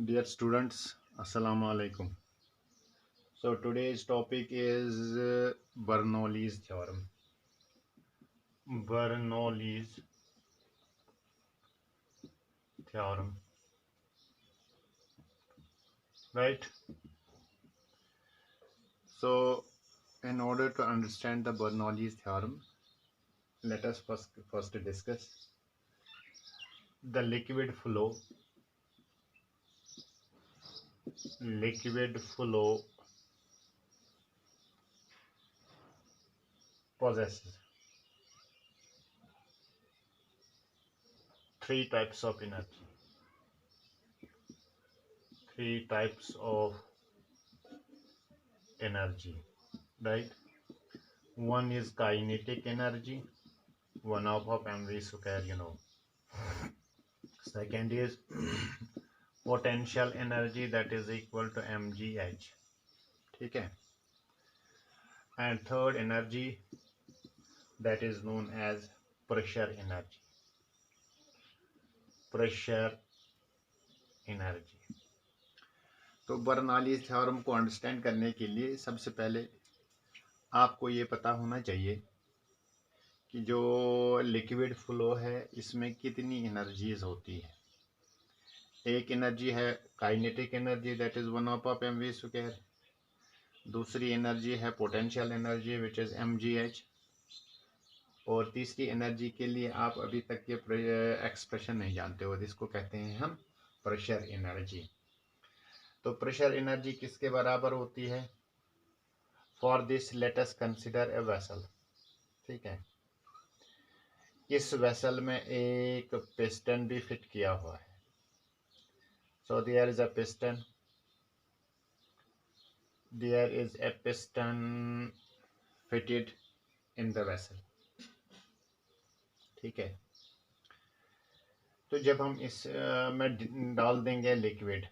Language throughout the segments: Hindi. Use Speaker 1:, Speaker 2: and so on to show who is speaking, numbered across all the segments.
Speaker 1: Dear students, Assalamu alaikum. So today's topic is Bernoulli's theorem. Bernoulli's theorem, right? So in order to understand the Bernoulli's theorem, let us first discuss the liquid flow possesses three types of energy. Three types of energy, right? One is kinetic energy, 1/2 of mv square. Second is potential energy, that is equal to mgh. ठीक है. And third energy, that is known as pressure energy. तो बर्नौली थ्योरम को अंडरस्टैंड करने के लिए सबसे पहले आपको ये पता होना चाहिए कि जो लिक्विड फ्लो है इसमें कितनी एनर्जीज होती है. एक एनर्जी है kinetic energy, that is 1/2 mv square. दूसरी एनर्जी है potential energy which is mgh. और तीसरी एनर्जी के लिए आप अभी तक ये एक्सप्रेशन नहीं जानते हो, इसको कहते हैं हम प्रेशर एनर्जी. तो प्रेशर एनर्जी किसके बराबर होती है? For this let us consider a vessel. ठीक है. इस वेसल में एक पिस्टन भी फिट किया हुआ है. So there is a piston fitted in the vessel. ठीक है. तो जब हम इस में डाल देंगे लिक्विड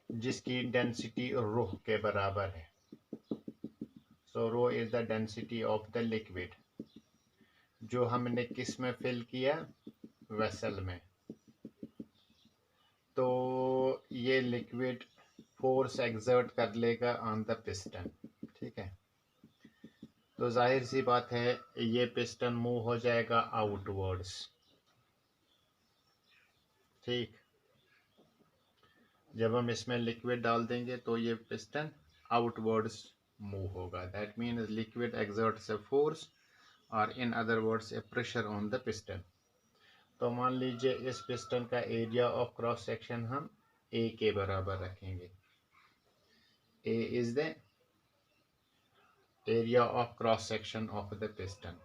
Speaker 1: जिसकी डेंसिटी रो के बराबर है. So rho is the density of the liquid जो हमने किस में फिल किया? वेसल में. तो ये लिक्विड फोर्स एक्सर्ट कर लेगा ऑन द पिस्टन. ठीक है. तो जाहिर सी बात है ये पिस्टन मूव हो जाएगा आउटवर्ड्स. ठीक. जब हम इसमें लिक्विड डाल देंगे तो ये पिस्टन आउटवर्ड्स मूव होगा. That means liquid exerts a force और in other words a pressure on the piston. तो मान लीजिए इस पिस्टन का एरिया ऑफ क्रॉस सेक्शन हम ए के बराबर रखेंगे. A is the area of cross section of the piston.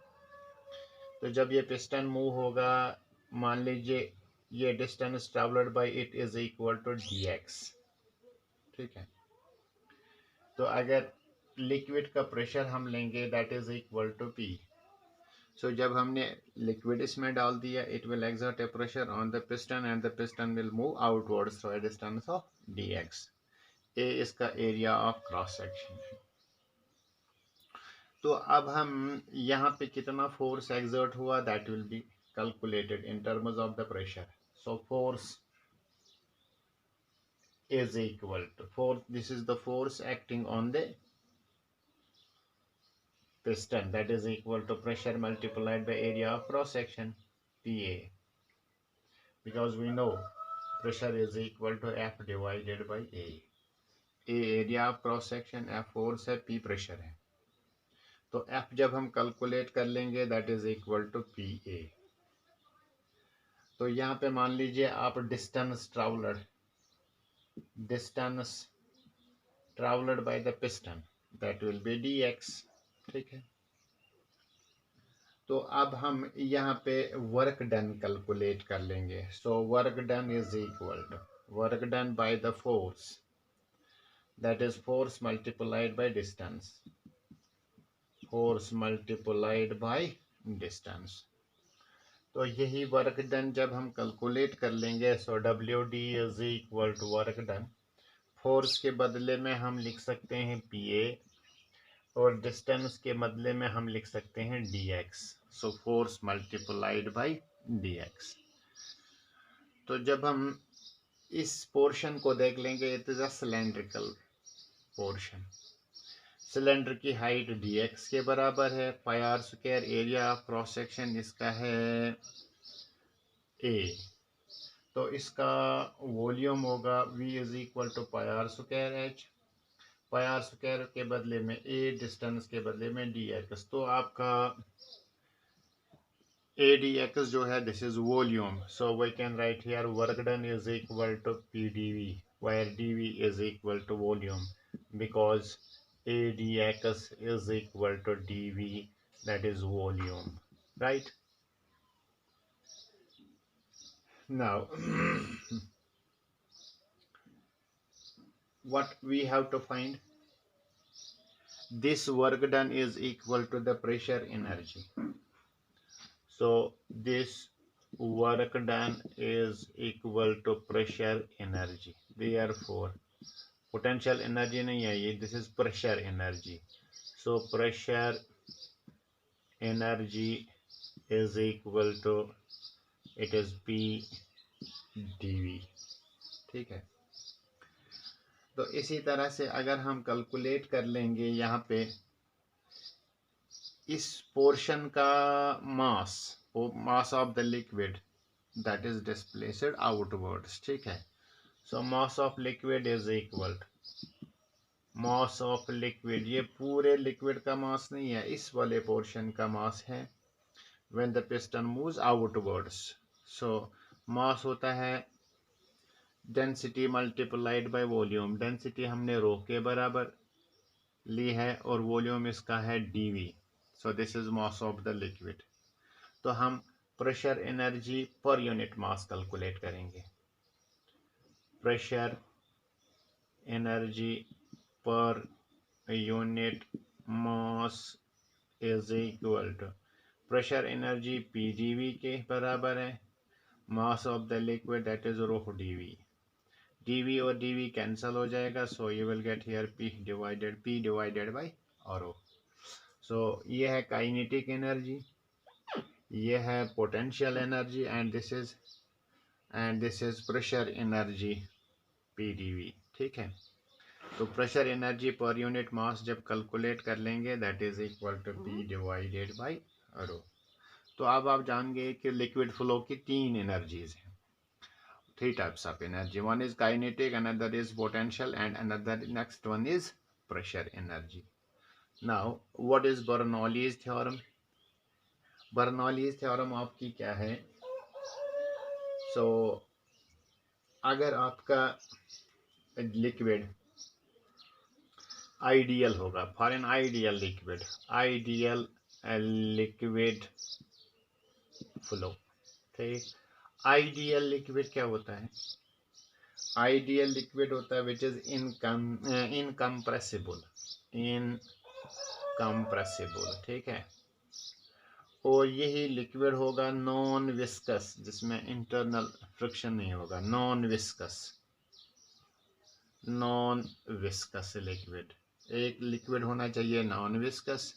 Speaker 1: तो जब ये पिस्टन मूव होगा, मान लीजिए ये distance travelled by it is equal to dx. ठीक है. तो अगर लिक्विड का प्रेशर हम लेंगे that is equal to p. So जब हमने लिक्विड इसमें डाल दिया, it will exert a pressure on the piston and the piston will move outwards through a distance of dx. A इसका एरिया ऑफ क्रॉस सेक्शन है. तो अब हम यहाँ पे कितना फोर्स एक्सर्ट हुआ that will be calculated in terms of the pressure. So force is equal to this is the force acting on the piston, that is equal to pressure multiplied by area of cross section PA, because we know pressure is equal to F divided by A. A area of cross section, F force है, P pressure है. तो F जब हम कैलकुलेट कर लेंगे that is equal to PA. तो यहाँ पे मान लीजिए आप distance traveled by the piston, that will be dx. ठीक है. तो अब हम यहाँ पे वर्क डन कैलकुलेट कर लेंगे. So work done is equal to work done by the force, that is force multiplied by distance. Force multiplied by distance. तो यही वर्क डन जब हम कैलकुलेट कर लेंगे, so WD is equal to work done. Force के बदले में हम लिख सकते हैं PA और डिस्टेंस के बदले में हम लिख सकते हैं dx. So force multiplied by dx. तो जब हम इस पोर्शन को देख लेंगे, it is a cylindrical portion. Cylinder की हाइट dx के बराबर है, pi r square, area of cross section इसका है a, तो इसका वॉल्यूम होगा v is equal to pi r square h, pi r square के बदले में a, डिस्टेंस के बदले में dx, तो आपका a dx जो है this is volume, so we can write here work done is equal to p dv, where dv is equal to volume, because a dx is equal to dv, that is volume, right? Now what we have to find, this work done is equal to the pressure energy, so this work done is equal to pressure energy, therefore potential energy नहीं है ये, this is pressure energy, so pressure energy is equal to, it is P dV, ठीक है। तो इसी तरह से अगर हम कैलकुलेट कर लेंगे यहाँ पे इस पोर्शन का mass, mass of the liquid that is displaced outwards, ठीक है। So mass of liquid is equal, mass of liquid, ये पूरे लिक्विड का मास नहीं है, इस वाले पोर्शन का मास है when the piston moves outwards, so mass होता है density multiplied by volume, density हमने रो के बराबर ली है और वॉल्यूम इसका है dv, so this is mass of the liquid. तो हम pressure energy per unit mass calculate करेंगे, pressure energy per unit mass is equal to, pressure energy p dv के बराबर है, mass of the liquid that is rho dv, dv और dv कैंसल हो जाएगा, so you will get here p divided by rho. So ये है काइनेटिक एनर्जी, ये है potential energy, and this is pressure energy p dv, ठीक है। तो pressure energy per unit mass जब कैलकुलेट कर लेंगे that is equal to p divided by rho. तो अब आप जान गए कि लिक्विड फ्लो की तीन एनर्जीज हैं, three types of energy, one is kinetic, another is potential, and another next one is pressure energy. Now what is Bernoulli's theorem? Bernoulli's theorem आपकी क्या है, so अगर आपका लिक्विड आइडियल होगा, for an ideal liquid flow, ठीक। आइडियल लिक्विड क्या होता है, आइडियल लिक्विड होता है विच इज इनकम्प्रेसिबल, ठीक है। और यही लिक्विड होगा नॉन विस्कस, जिसमें इंटरनल फ्रिक्शन नहीं होगा, नॉन विस्कस लिक्विड। एक लिक्विड होना चाहिए नॉन विस्कस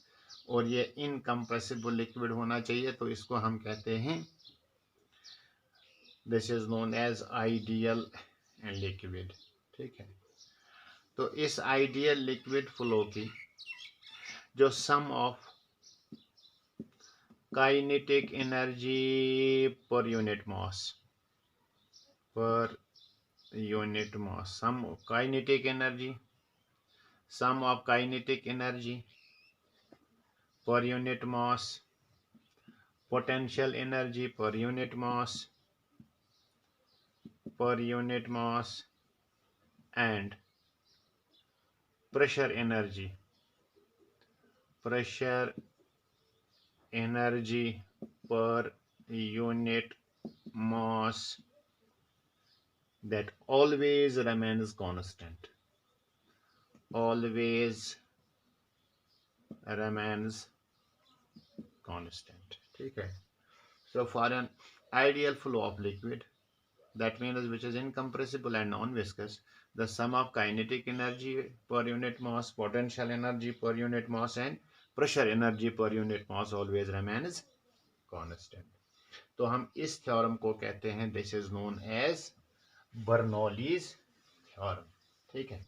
Speaker 1: और ये इनकम्प्रेसिबल लिक्विड होना चाहिए, तो इसको हम कहते हैं, this is known as ideal liquid, ठीक है। तो इस आइडियल लिक्विड फ्लो की जो sum of kinetic energy per unit mass, sum kinetic energy per unit mass, potential energy per unit mass and pressure energy per unit mass, that always remains constant, ठीक है। So for an ideal flow of liquid, that means which is incompressible and non-viscous, the sum of kinetic energy per unit mass, potential energy per unit mass, and pressure energy per unit mass always remains constant. तो हम इस थ्योरम को कहते हैं, this is known as Bernoulli's theorem. ठीक है,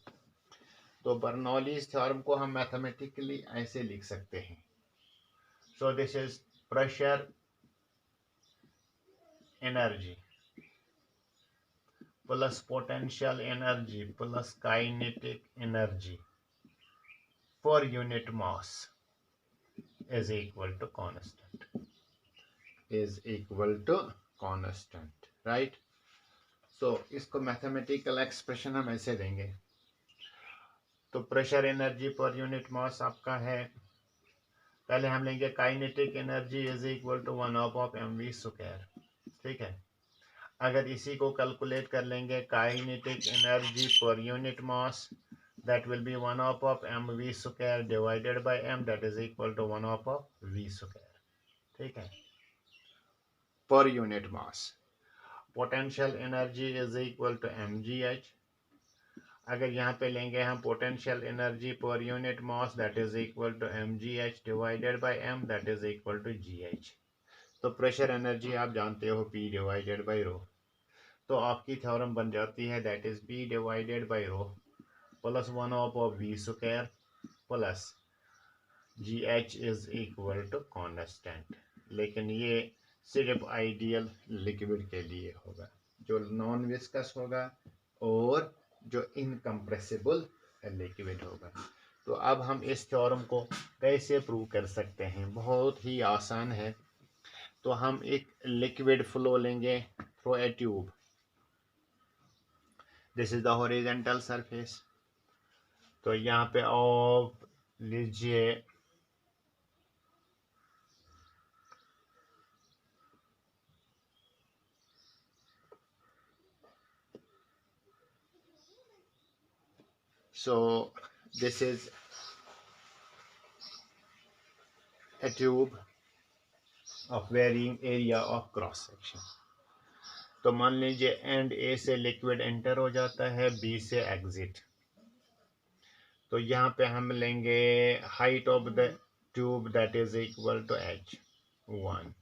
Speaker 1: तो बर्नौलीज थ्योरम को हम मैथमेटिकली ऐसे लिख सकते हैं। सो this is pressure energy plus potential energy plus kinetic energy per unit mass is equal to constant, is equal to constant, right? So इसको मैथमेटिकल एक्सप्रेशन हम ऐसे देंगे। तो pressure energy per unit mass आपका है, पहले हम लेंगे kinetic energy is equal to 1/2 mv square. ठीक है, अगर इसी को कैलकुलेट कर लेंगे kinetic energy per unit mass, that will be 1/2 mv square divided by m, that is equal to 1/2 v square। ठीक है, per unit mass. Potential energy is equal to mgh, अगर यहाँ पे लेंगे हम potential energy per unit mass, that is equal to mgh divided by m, that is equal to gh। तो प्रेशर एनर्जी आप जानते हो P डिवाइडेड बाय रो, तो आपकी थ्योरम बन जाती है that is P divided by rho plus 1/2 v square plus gh is equal to constant. लेकिन ये सिर्फ आइडियल लिक्विड के लिए होगा, जो नॉन विस्कस होगा और जो इनकम्प्रेसिबल लिक्विड होगा। तो अब हम इस थ्योरम को कैसे प्रूव कर सकते हैं, बहुत ही आसान है। तो हम एक लिक्विड फ्लो लेंगे through a tube, this is the horizontal surface. तो यहाँ पे आप लीजिए so this is a tube of varying area of cross section। तो मान लीजिए एंड ए से लिक्विड एंटर हो जाता है, बी से एग्जिट। तो यहाँ पे हम लेंगे height of the tube that is equal to h1,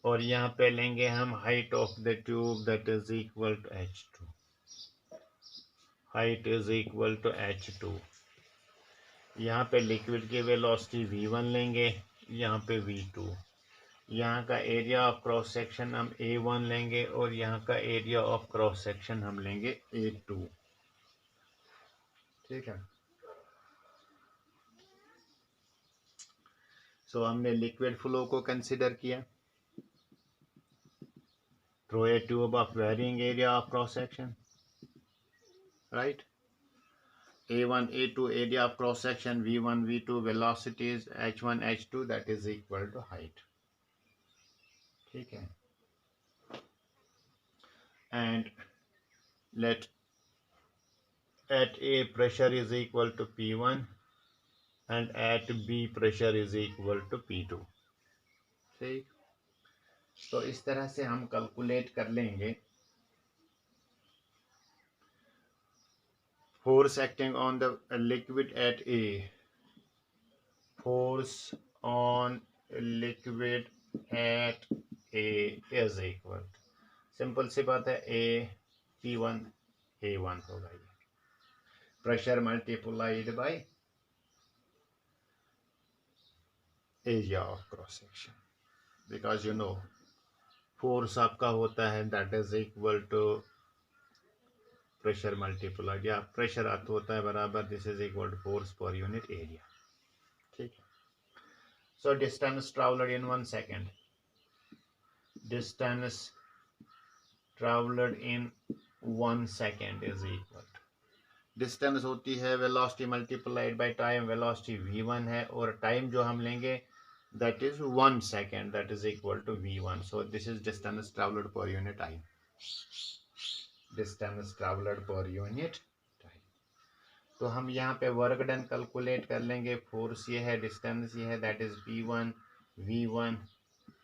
Speaker 1: और यहाँ पे लेंगे हम height of the tube that is equal to h2, height is equal to h2। यहाँ पे लिक्विड की वेलोसिटी v1 लेंगे, यहाँ पे v2। यहाँ का एरिया ऑफ क्रॉस सेक्शन हम A1 लेंगे और यहाँ का एरिया ऑफ क्रॉस सेक्शन हम लेंगे A2। ठीक है, सो हमने लिक्विड फ्लो को कंसिडर किया through a tube of varying area of cross section, right. A1 A2 area of cross section, V1 V2 velocities, H1 H2 that is equal to height. ठीक है, and let at A pressure is equal to P1 and at B pressure is equal to P2। ठीक, तो इस तरह से हम कैलकुलेट कर लेंगे force acting on the liquid at A, force on liquid at A is equal, simple सी बात है, ए P1 A1 होगा, ये pressure multiplied by area of cross section, because you know force आपका होता है that is equal to pressure multiplied, या प्रेशर अर्थ होता है बराबर this is equal to force per unit area. ठीक है, so distance travelled in 1 second, distance travelled in 1 second is equal, distance होती है velocity multiplied by time, velocity v1 है और टाइम जो हम लेंगे that is 1 second, that is equal to v1। So this is distance travelled per unit time, distance travelled per unit time. तो हम यहाँ पे वर्क डन कैलकुलेट कर लेंगे, फोर्स ये है, डिस्टेंस ये है, that is P1 V1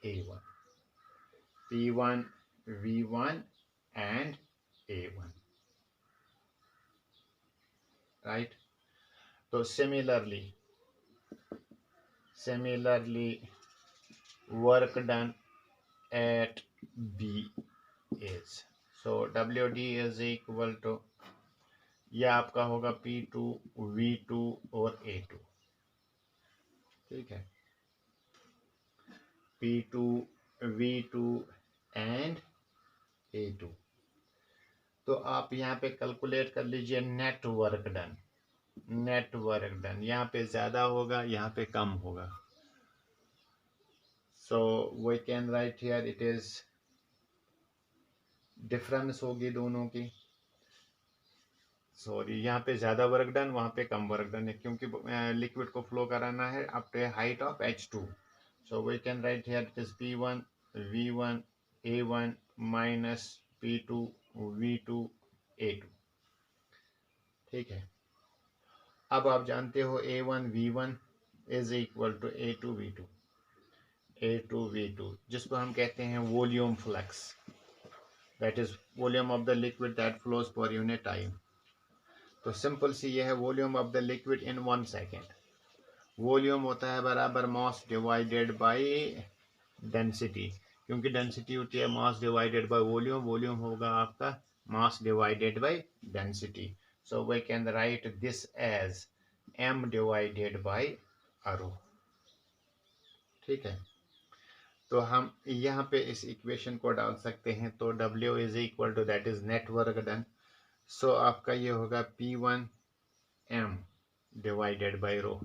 Speaker 1: A1, P1 V1 and A1, right। तो similarly work done at B is. So WD is equal to, यह आपका होगा P2 V2 और A2, ठीक है, P2 V2 एंड A2। तो आप यहाँ पे कैलकुलेट कर लीजिए net work done. Net work done यहाँ पे ज़्यादा होगा, यहाँ पे कम होगा। So we can write here it is, difference होगी दोनों की। सॉरी, यहाँ पे ज़्यादा वर्क डन, वहाँ पे कम वर्क डन है, क्योंकि लिक्विड को फ्लो कराना है up to height of H2। So we can write here it is P1 V1 A1 minus P2 V2 A2, ठीक है। अब आप जानते हो A1 V1 is equal to A2 V2, A2 V2, जिसको हम कहते हैं volume flux, that is volume of the liquid that flows per unit time. तो सिंपल सी यह है volume of the liquid in 1 second. Volume होता है बराबर मास डिवाइडेड बाय डेंसिटी, क्योंकि डेंसिटी होती है mass divided by volume, volume होगा आपका mass divided by density. So we can write this as m divided by rho, ठीक है। तो हम यहाँ पे इस इक्वेशन को डाल सकते हैं। तो W is equal to, that is net work done. So आपका ये होगा P1m divided by rho,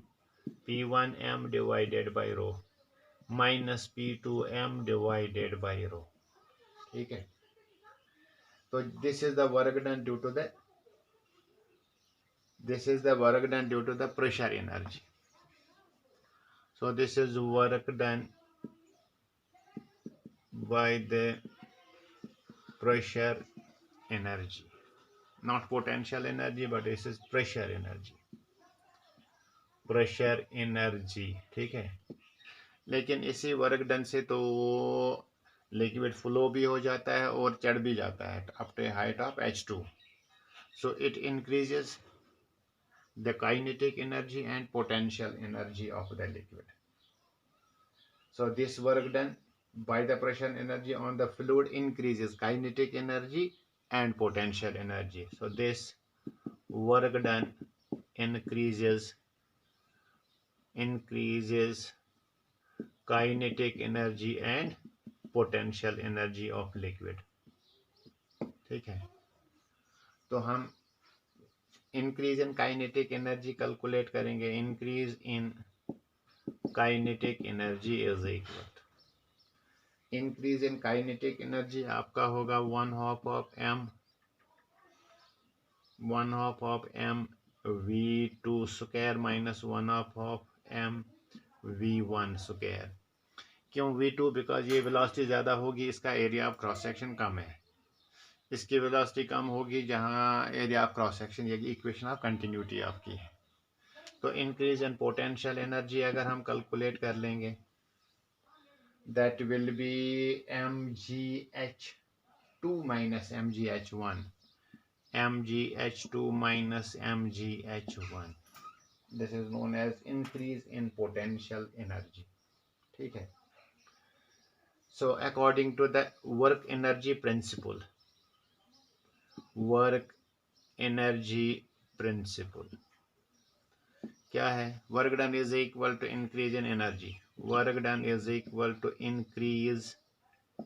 Speaker 1: P1m divided by rho minus P2m divided by rho, ठीक है। तो this is the work done due to the, this is the work done due to the pressure energy. So this is work done by the pressure energy, not potential energy, but this is pressure energy, pressure energy, ठीक है। लेकिन इसी वर्क डन से तो लिक्विड फ्लो भी हो जाता है और चढ़ भी जाता है up to height of H2। So it increases the kinetic energy and potential energy of the liquid. So this work done by the pressure energy on the fluid increases kinetic energy and potential energy. So this work done increases kinetic energy and potential energy of liquid, ठीक है। तो हम increase in kinetic energy calculate करेंगे। increase in kinetic energy is equal, increase in kinetic energy आपका होगा 1/2 of m V2 square minus 1/2 m V1 square. क्यों V2? बिकॉज ये वेलोसिटी ज़्यादा होगी, इसका एरिया ऑफ क्रॉस सेक्शन कम है। इसकी वेलोसिटी कम होगी जहाँ एरिया ऑफ क्रॉस सेक्शन, ये इक्वेशन ऑफ कंटिन्यूटी आपकी है। तो इंक्रीज इन पोटेंशियल एनर्जी अगर हम कैलकुलेट कर लेंगे, that will be mgh2 minus mgh1, mgh2 minus mgh1, this is known as increase in potential energy, ठीक है। So according to the work energy principle, work energy principle क्या है? Work done is equal to increase in energy, work done is equal to increase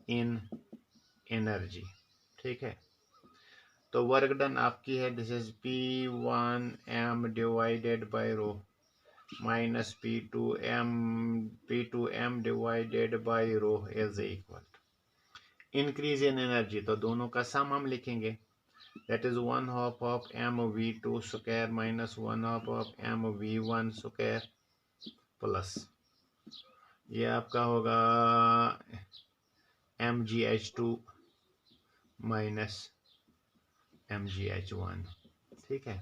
Speaker 1: in energy, ठीक है। तो वर्क डन आपकी है, this is P1m divided by rho minus P2m divided by rho is equal to increase in energy. तो दोनों का सम हम लिखेंगे, that is 1/2 of m V2 square minus 1/2 of m V1 square plus ये आपका होगा mgh2 माइनस mgh1, ठीक है,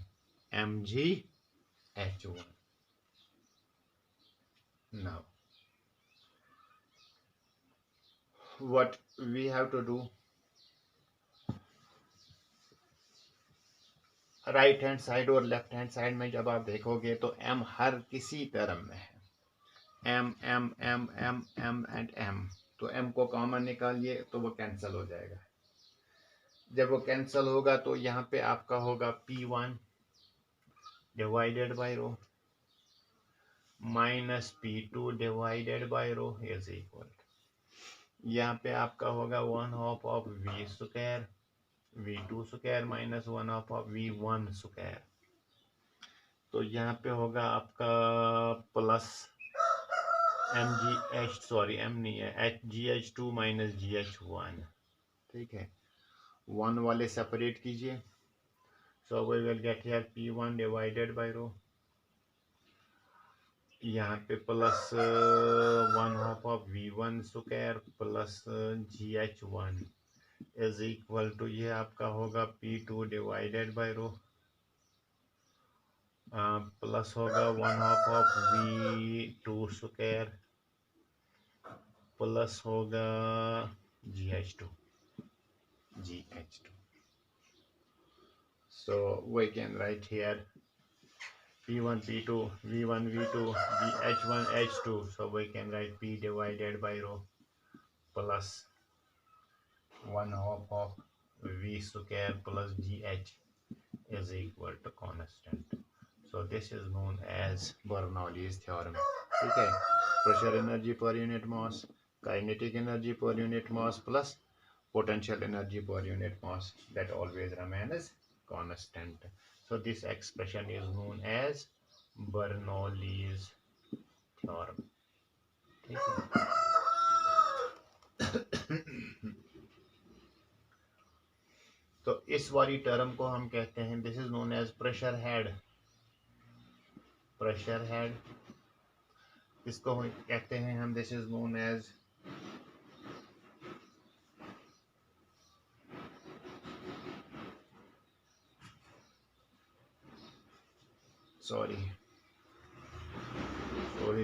Speaker 1: mgh1। now what we have to do, right hand side और लेफ्ट हैंड साइड में जब आप देखोगे तो m हर किसी टर्म में है, m m m m m and m, तो m को कॉमन निकालिए तो वो कैंसिल हो जाएगा। जब वो कैंसिल होगा तो यहाँ पे आपका होगा P1 divided by rho minus P2 divided by row is equal, यहाँ पे आपका होगा 1/2 of V square V2 square minus 1/2 of V1 square. तो यहाँ पे होगा आपका प्लस एम नहीं है GH2 माइनस GH1। ठीक है, 1 वाले सेपरेट कीजिए। So we will get here P1 divided by rho, यहाँ पे plus 1/2 of V1 square plus GH1 is equal to, ये आपका होगा P2 divided by row plus होगा 1/2 ऑफ V2 स्क्वायर प्लस होगा GH2। So we can write here P1 P2 V1 V2 H1 H2, so we can write P divided by rho plus 1/2 of V square plus GH is equal to constant. So this is known as Bernoulli's theorem. ठीक है, pressure energy per unit mass, kinetic energy per unit mass plus potential energy per unit mass, that always remains constant. So this expression is known as Bernoulli's theorem. ठीक है, तो इस वाली टर्म को हम कहते हैं, this is known as pressure head. Pressure head इसको कहते हैं हम, this is known as sorry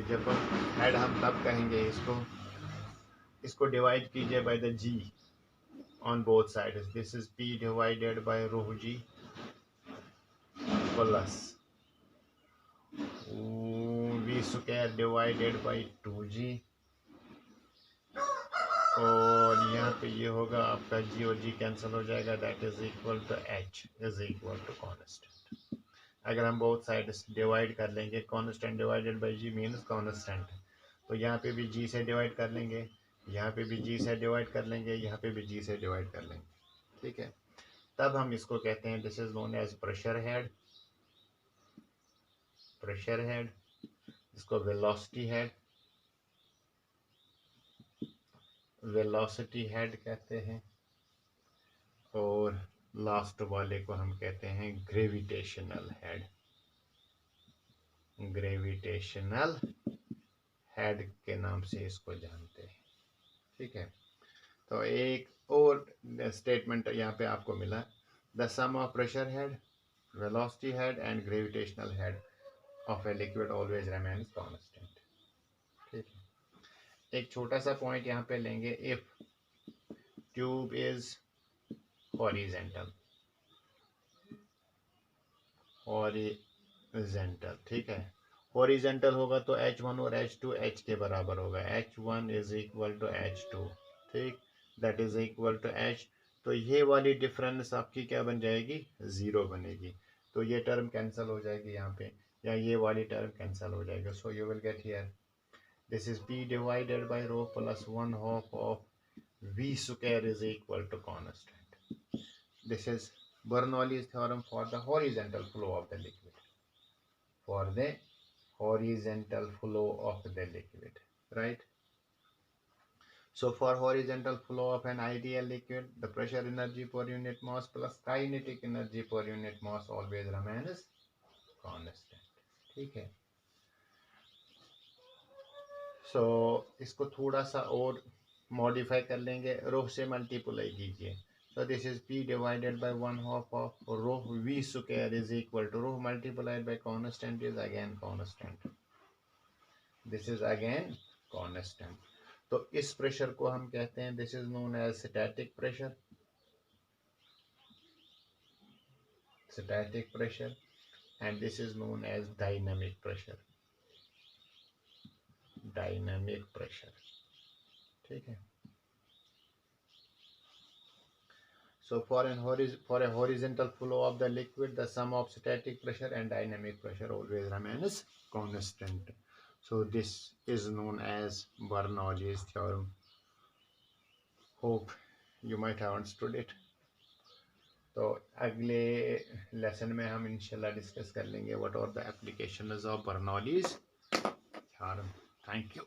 Speaker 1: जब हेड हम तब कहेंगे इसको डिवाइड कीजिए by the G on both sides. This is P divided by rho G plus V square divided by 2G, और यहाँ पे ये होगा आपका G और G कैंसिल हो जाएगा, that is equal to H is equal to constant. अगर हम बोथ साइड्स डिवाइड कर लेंगे, constant divided by G means constant, तो यहाँ पे भी G से डिवाइड कर लेंगे, यहाँ पे भी G से डिवाइड कर लेंगे, यहाँ पे भी G से डिवाइड कर लेंगे। ठीक है, तब हम इसको कहते हैं, this is known as pressure head. Pressure head, इसको वेलोसिटी हेड कहते हैं, और लास्ट वाले को हम कहते हैं ग्रेविटेशनल हेड। ग्रेविटेशनल हेड के नाम से इसको जानते हैं। ठीक है, तो एक और स्टेटमेंट यहाँ पे आपको मिला, the sum of pressure head, velocity head and gravitational head of a liquid always remains constant. ठीक है, एक छोटा सा पॉइंट यहाँ पे लेंगे, इफ ट्यूब इज हॉरिजेंटल, ठीक है, हॉरिजेंटल होगा तो H1 और H2 H के बराबर होगा, H1 is equal to H2, ठीक, that is equal to H। तो ये वाली डिफरेंस आपकी क्या बन जाएगी, 0 बनेगी, तो ये टर्म कैंसिल हो जाएगी यहाँ पे, या ये वाली टर्म कैंसिल हो जाएगा। So you will get here this is P divided by rho plus 1/2 of V square is equal to constant. This is Bernoulli's theorem for the horizontal flow of the liquid. For the horizontal flow of the liquid, right? So for horizontal flow of an ideal liquid, the pressure energy per unit mass plus kinetic energy per unit mass always remains constant. ठीक है, so इसको थोड़ा सा और मॉडिफाई कर लेंगे, रो से मल्टीप्लाई कीजिए। So this is P divided by 1/2 of rho V square is equal to rho multiplied by constant is again constant. This is again constant. तो इस प्रेशर को हम कहते हैं, this is known as static pressure. Static pressure, and this is known as dynamic pressure. Dynamic pressure. ठीक है। So for a horizontal flow of the liquid, the sum of static pressure and dynamic pressure always remains constant. So this is known as Bernoulli's theorem. Hope you might have understood it. तो अगले लेसन में हम इंशाल्लाह डिस्कस कर लेंगे what are the applications of Bernoulli's theorem. Thank you.